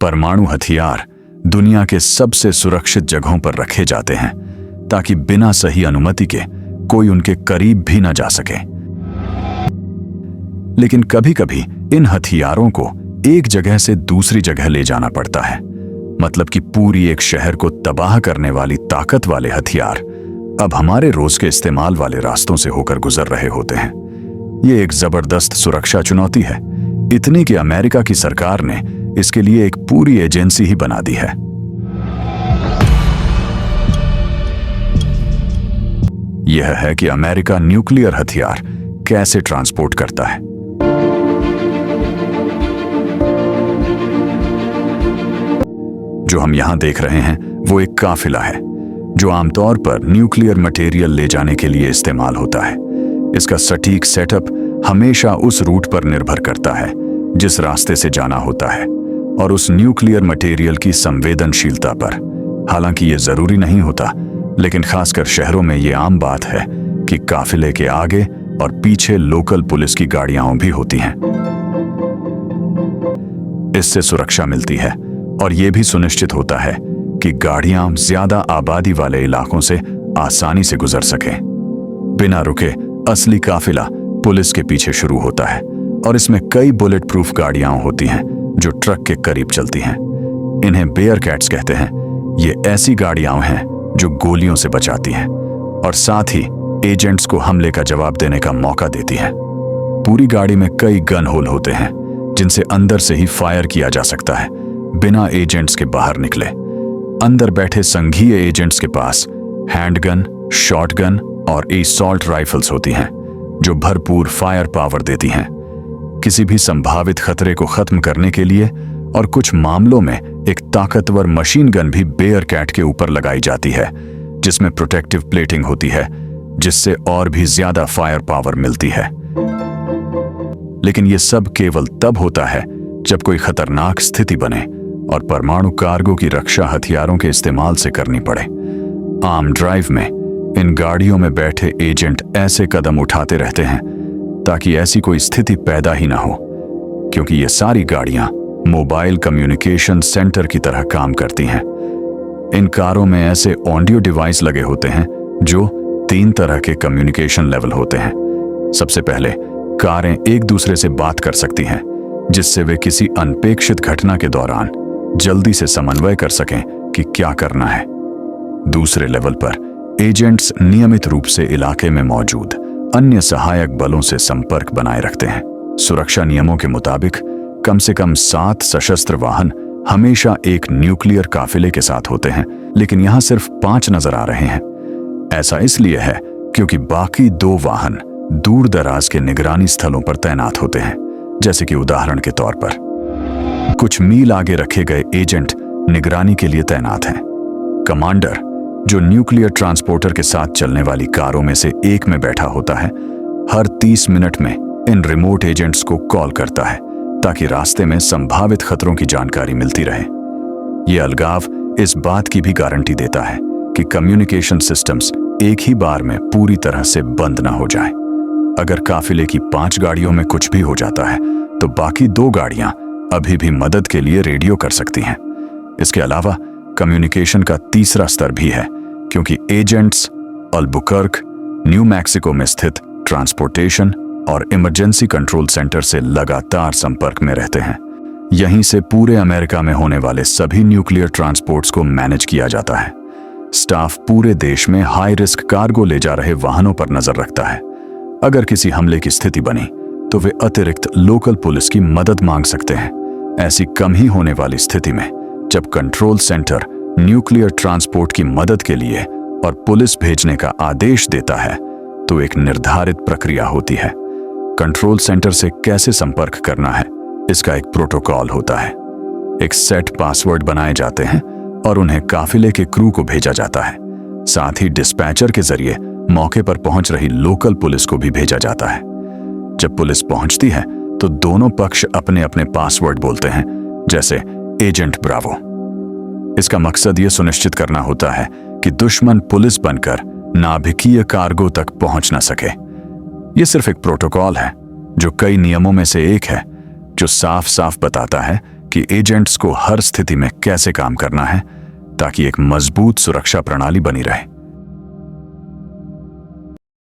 परमाणु हथियार दुनिया के सबसे सुरक्षित जगहों पर रखे जाते हैं ताकि बिना सही अनुमति के कोई उनके करीब भी न जा सके। लेकिन कभी-कभी इन हथियारों को एक जगह से दूसरी जगह ले जाना पड़ता है, मतलब कि पूरी एक शहर को तबाह करने वाली ताकत वाले हथियार अब हमारे रोज के इस्तेमाल वाले रास्तों से होकर गुजर रहे होते हैं। ये एक जबरदस्त सुरक्षा चुनौती है, इतनी कि अमेरिका की सरकार ने इसके लिए एक पूरी एजेंसी ही बना दी है। यह है कि अमेरिका न्यूक्लियर हथियार कैसे ट्रांसपोर्ट करता है। जो हम यहां देख रहे हैं वो एक काफिला है जो आमतौर पर न्यूक्लियर मटेरियल ले जाने के लिए इस्तेमाल होता है। इसका सटीक सेटअप हमेशा उस रूट पर निर्भर करता है जिस रास्ते से जाना होता है और उस न्यूक्लियर मटेरियल की संवेदनशीलता पर। हालांकि ये जरूरी नहीं होता, लेकिन खासकर शहरों में ये आम बात है कि काफिले के आगे और पीछे लोकल पुलिस की गाड़ियां भी होती हैं। इससे सुरक्षा मिलती है और यह भी सुनिश्चित होता है कि गाड़ियां ज्यादा आबादी वाले इलाकों से आसानी से गुजर सकें। बिना रुके असली काफिला पुलिस के पीछे शुरू होता है और इसमें कई बुलेट प्रूफ गाड़ियां होती हैं जो ट्रक के करीब चलती हैं। इन्हें बेयर कैट्स कहते हैं। ये ऐसी गाड़ियां हैं जो गोलियों से बचाती हैं और साथ ही एजेंट्स को हमले का जवाब देने का मौका देती हैं। पूरी गाड़ी में कई गन होल होते हैं जिनसे अंदर से ही फायर किया जा सकता है बिना एजेंट्स के बाहर निकले। अंदर बैठे संघीय एजेंट्स के पास हैंडगन, शॉटगन और असॉल्ट राइफल्स होती हैं जो भरपूर फायर पावर देती हैं किसी भी संभावित खतरे को खत्म करने के लिए। और कुछ मामलों में एक ताकतवर मशीन गन भी बेयर कैट के ऊपर लगाई जाती है जिसमें प्रोटेक्टिव प्लेटिंग होती है जिससे और भी ज्यादा फायर पावर मिलती है। लेकिन यह सब केवल तब होता है जब कोई खतरनाक स्थिति बने और परमाणु कार्गो की रक्षा हथियारों के इस्तेमाल से करनी पड़े। आम ड्राइव में इन गाड़ियों में बैठे एजेंट ऐसे कदम उठाते रहते हैं ताकि ऐसी कोई स्थिति पैदा ही ना हो, क्योंकि ये सारी गाड़ियां मोबाइल कम्युनिकेशन सेंटर की तरह काम करती हैं। इन कारों में ऐसे ऑडियो डिवाइस लगे होते हैं जो 3 तरह के कम्युनिकेशन लेवल होते हैं। सबसे पहले कारें एक दूसरे से बात कर सकती हैं जिससे वे किसी अनपेक्षित घटना के दौरान जल्दी से समन्वय कर सकें कि क्या करना है। दूसरे लेवल पर एजेंट्स नियमित रूप से इलाके में मौजूद अन्य सहायक बलों से संपर्क बनाए रखते हैं। सुरक्षा नियमों के मुताबिक कम से कम 7 सशस्त्र वाहन हमेशा एक न्यूक्लियर काफिले के साथ होते हैं, लेकिन यहां सिर्फ 5 नजर आ रहे हैं। ऐसा इसलिए है क्योंकि बाकी 2 वाहन दूर दराज के निगरानी स्थलों पर तैनात होते हैं। जैसे कि उदाहरण के तौर पर कुछ मील आगे रखे गए एजेंट निगरानी के लिए तैनात हैं। कमांडर, जो न्यूक्लियर ट्रांसपोर्टर के साथ चलने वाली कारों में से एक में बैठा होता है, हर 30 मिनट में इन रिमोट एजेंट्स को कॉल करता है ताकि रास्ते में संभावित खतरों की जानकारी मिलती रहे। यह अलगाव इस बात की भी गारंटी देता है कि कम्युनिकेशन सिस्टम्स एक ही बार में पूरी तरह से बंद ना हो जाएं। अगर काफिले की 5 गाड़ियों में कुछ भी हो जाता है तो बाकी 2 गाड़ियां अभी भी मदद के लिए रेडियो कर सकती हैं। इसके अलावा कम्युनिकेशन का तीसरा स्तर भी है, क्योंकि एजेंट्स अल्बुकर्क, न्यू मैक्सिको में स्थित ट्रांसपोर्टेशन और इमरजेंसी कंट्रोल सेंटर से लगातार संपर्क में रहते हैं। यहीं से पूरे अमेरिका में होने वाले सभी न्यूक्लियर ट्रांसपोर्ट्स को मैनेज किया जाता है। स्टाफ पूरे देश में हाई रिस्क कार्गो ले जा रहे वाहनों पर नजर रखता है। अगर किसी हमले की स्थिति बनी तो वे अतिरिक्त लोकल पुलिस की मदद मांग सकते हैं। ऐसी कम ही होने वाली स्थिति में जब कंट्रोल सेंटर न्यूक्लियर ट्रांसपोर्ट की मदद के लिए और पुलिस भेजने का आदेश देता है तो एक निर्धारित प्रक्रिया होती है। कंट्रोल सेंटर से कैसे संपर्क करना है, इसका एक प्रोटोकॉल होता है। एक सेट पासवर्ड बनाए जाते हैं और उन्हें काफिले के क्रू को भेजा जाता है। साथ ही डिस्पैचर के जरिए मौके पर पहुंच रही लोकल पुलिस को भी भेजा जाता है। जब पुलिस पहुंचती है तो दोनों पक्ष अपने अपने पासवर्ड बोलते हैं, जैसे एजेंट ब्रावो। इसका मकसद यह सुनिश्चित करना होता है कि दुश्मन पुलिस बनकर नाभिकीय कार्गो तक पहुंच न सके। यह सिर्फ एक प्रोटोकॉल है जो कई नियमों में से एक है, जो साफ साफ बताता है कि एजेंट्स को हर स्थिति में कैसे काम करना है ताकि एक मजबूत सुरक्षा प्रणाली बनी रहे।